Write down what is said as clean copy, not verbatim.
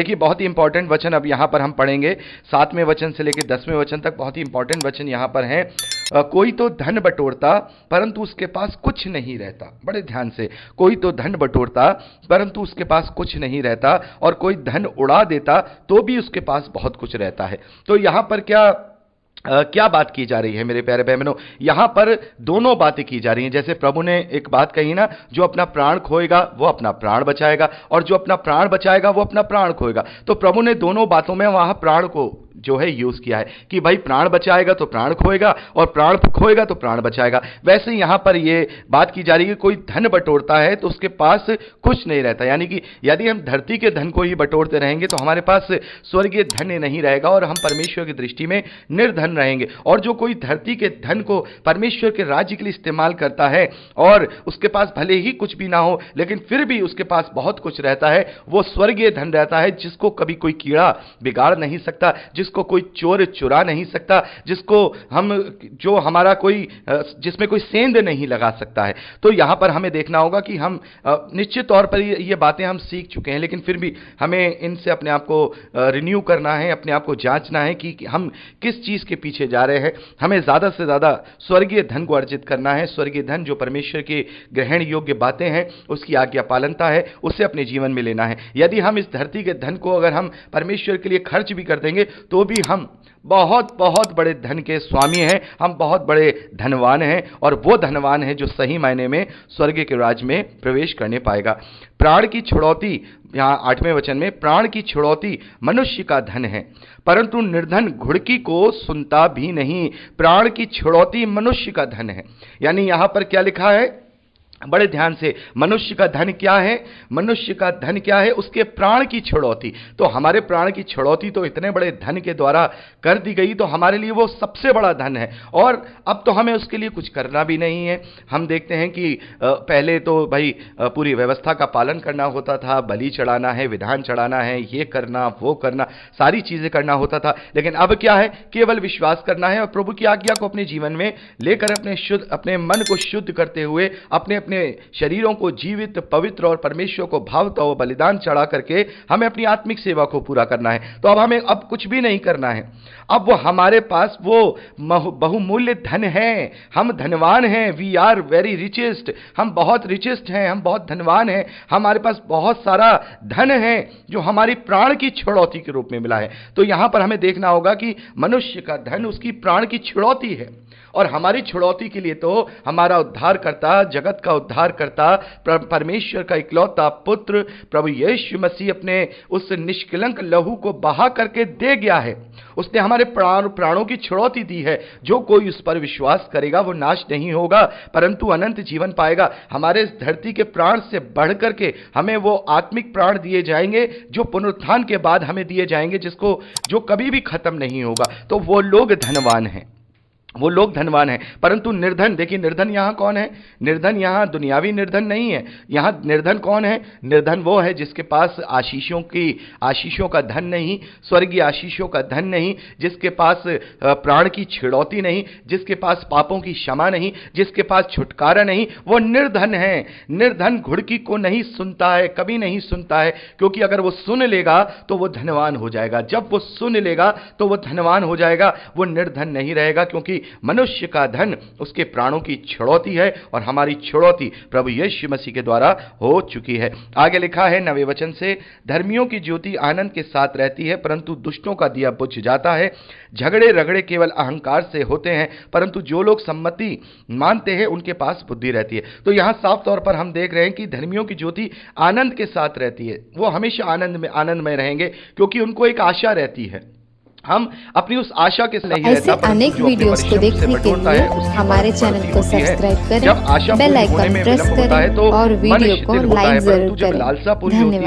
देखिए बहुत ही इंपॉर्टेंट वचन अब यहाँ पर हम पढ़ेंगे, 7वें वचन से लेकर 10वें वचन तक बहुत ही इंपॉर्टेंट वचन यहाँ पर हैं। कोई तो धन बटोरता परंतु उसके पास कुछ नहीं रहता। बड़े ध्यान से, कोई तो धन बटोरता परंतु उसके पास कुछ नहीं रहता, और कोई धन उड़ा देता तो भी उसके पास बहुत कुछ रहता है। तो यहाँ पर क्या बात की जा रही है मेरे प्यारे बहनों? यहां पर दोनों बातें की जा रही हैं। जैसे प्रभु ने एक बात कही ना, जो अपना प्राण खोएगा वो अपना प्राण बचाएगा, और जो अपना प्राण बचाएगा वो अपना प्राण खोएगा। तो प्रभु ने दोनों बातों में वहां प्राण को जो है यूज किया है कि भाई प्राण बचाएगा तो प्राण खोएगा, और प्राण खोएगा तो प्राण बचाएगा। वैसे यहां पर यह बात की जा रही है कि कोई धन बटोरता है तो उसके पास कुछ नहीं रहता। यानी कि यदि हम धरती के धन को ही बटोरते रहेंगे तो हमारे पास स्वर्गीय धन नहीं रहेगा, और हम परमेश्वर की दृष्टि में निर्धन रहेंगे। और जो कोई धरती के धन को परमेश्वर के राज्य के लिए इस्तेमाल करता है, और उसके पास भले ही कुछ भी ना हो लेकिन फिर भी उसके पास बहुत कुछ रहता है, वो स्वर्गीय धन रहता है, जिसको कभी कोई कीड़ा बिगाड़ नहीं सकता, जिसको कोई चोर चुरा नहीं सकता, जिसमें कोई सेंध नहीं लगा सकता है। तो यहां पर हमें देखना होगा कि हम निश्चित तौर पर ये बातें हम सीख चुके हैं, लेकिन फिर भी हमें इनसे अपने आप को रिन्यू करना है, अपने आप को जांचना है कि हम किस चीज के पीछे जा रहे हैं। हमें ज्यादा से ज्यादा स्वर्गीय धन को अर्जित करना है। स्वर्गीय धन जो परमेश्वर की ग्रहण योग्य बातें हैं, उसकी आज्ञा पालनता है, उसे अपने जीवन में लेना है। यदि हम इस धरती के धन को अगर हम परमेश्वर के लिए खर्च भी कर देंगे तो भी हम बहुत बहुत बड़े धन के स्वामी हैं, हम बहुत बड़े धनवान हैं, और वो धनवान है जो सही मायने में स्वर्ग के राज में प्रवेश करने पाएगा। प्राण की छुड़ौती, यहां 8वें वचन में, प्राण की छुड़ौती मनुष्य का धन है परंतु निर्धन घुड़की को सुनता भी नहीं। प्राण की छुड़ौती मनुष्य का धन है। यानी यहां पर क्या लिखा है? बड़े ध्यान से, मनुष्य का धन क्या है? मनुष्य का धन क्या है? उसके प्राण की छुड़ौती। तो हमारे प्राण की छुड़ौती तो इतने बड़े धन के द्वारा कर दी गई, तो हमारे लिए वो सबसे बड़ा धन है, और अब तो हमें उसके लिए कुछ करना भी नहीं है। हम देखते हैं कि पहले तो भाई पूरी व्यवस्था का पालन करना होता था, बलि चढ़ाना है, विधान चढ़ाना है, ये करना वो करना, सारी चीजें करना होता था। लेकिन अब क्या है? केवल विश्वास करना है और प्रभु की आज्ञा को अपने जीवन में लेकर अपने मन को शुद्ध करते हुए अपने शरीरों को जीवित, पवित्र और परमेश्वर को भावता हुआ बलिदान चढ़ा करके हमें अपनी आत्मिक सेवा को पूरा करना है। तो अब हमें अब कुछ भी नहीं करना है। अब वो हमारे पास वो बहुमूल्य धन है, हम धनवान हैं, वी आर वेरी रिचेस्ट, हम बहुत रिचेस्ट हैं, हम बहुत धनवान हैं, हमारे पास बहुत सारा धन है जो हमारी प्राण की छुड़ौती के रूप में मिला है। तो यहां पर हमें देखना होगा कि मनुष्य का धन उसकी प्राण की छुड़ौती है, और हमारी छुड़ौती के लिए तो हमारा उद्धारकर्ता, जगत का उद्धारकर्ता, परमेश्वर का इकलौता पुत्र प्रभु यीशु मसीह अपने उस निष्कलंक लहू को बहा करके दे गया है। उसने हमारे प्राणों की छुड़ौती दी है। जो कोई उस पर विश्वास करेगा वो नाश नहीं होगा परंतु अनंत जीवन पाएगा। हमारे इस धरती के प्राण से बढ़ करके हमें वो आत्मिक प्राण दिए जाएंगे जो पुनरुत्थान के बाद हमें दिए जाएंगे, जो कभी भी खत्म नहीं होगा। तो वो लोग धनवान हैं, वो लोग धनवान हैं। परंतु निर्धन, देखिए निर्धन यहां कौन है? निर्धन यहां दुनियावी निर्धन नहीं है। यहां निर्धन कौन है? निर्धन वो है जिसके पास आशीषों का धन नहीं, स्वर्गीय आशीषों का धन नहीं, जिसके पास प्राण की छिड़ौती नहीं, जिसके पास पापों की क्षमा नहीं, जिसके पास छुटकारा नहीं, वो निर्धन है। निर्धन घुड़की को नहीं सुनता है, कभी नहीं सुनता है, क्योंकि अगर वो सुन लेगा तो वो धनवान हो जाएगा। जब वो सुन लेगा तो वो धनवान हो जाएगा, वो निर्धन नहीं रहेगा, क्योंकि मनुष्य का धन उसके प्राणों की छुड़ौती है, और हमारी छुड़ौती प्रभु यीशु मसीह के द्वारा हो चुकी है। आगे लिखा है 9वें वचन से, धर्मियों की ज्योति आनंद के साथ रहती है परंतु दुष्टों का दिया बुझ जाता है। झगड़े रगड़े केवल अहंकार से होते हैं परंतु जो लोग सम्मति मानते हैं उनके पास बुद्धि रहती है। तो यहां साफ तौर पर हम देख रहे हैं कि धर्मियों की ज्योति आनंद के साथ रहती है। वो हमेशा आनंद में रहेंगे क्योंकि उनको एक आशा रहती है। हम अपनी उस आशा के नहीं ऐसे अनेक वीडियोस को देखने के लिए हमारे चैनल को सब्सक्राइब करें, बेल आइकन प्रेस करें और वीडियो को लाइक जरूर करें। धन्यवाद।